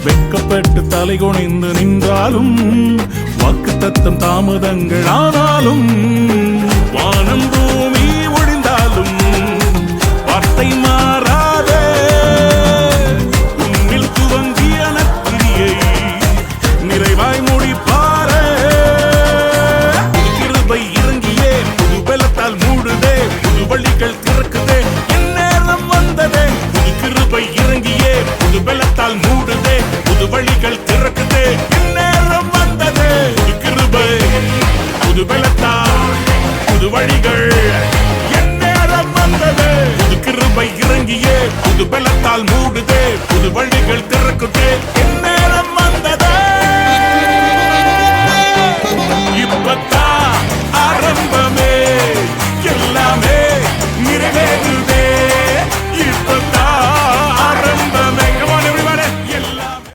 வெட்கப்பட்டு தலை குனிந்து நின்றாலும் வாக்கு தத்தம் தாமதங்கள் ஆனாலும் வானம் பூமி ஒழிந்தாலும் வார்த்தை மாறாதே உன்னில் துவங்கிய நற்கிரியை நிறைவாய் முடிப்பாரே புது கிருபை இறங்கியே புது பலத்தால் மூடுதே புது வழிகள் திறக்குதே எந்நேரம் வந்ததே புது கிருபை இறங்கியே புது பலத்தால் மூடுதே புது வழிகள் திறக்குதே எந்நேரம் வந்ததே புது கிருபை புது பலத்தால் புது வழிகள் எந்நேரம் வந்ததே புது கிருபை இறங்கியே புது பலத்தால் மூடுதே புது வழிகள் திறக்குதே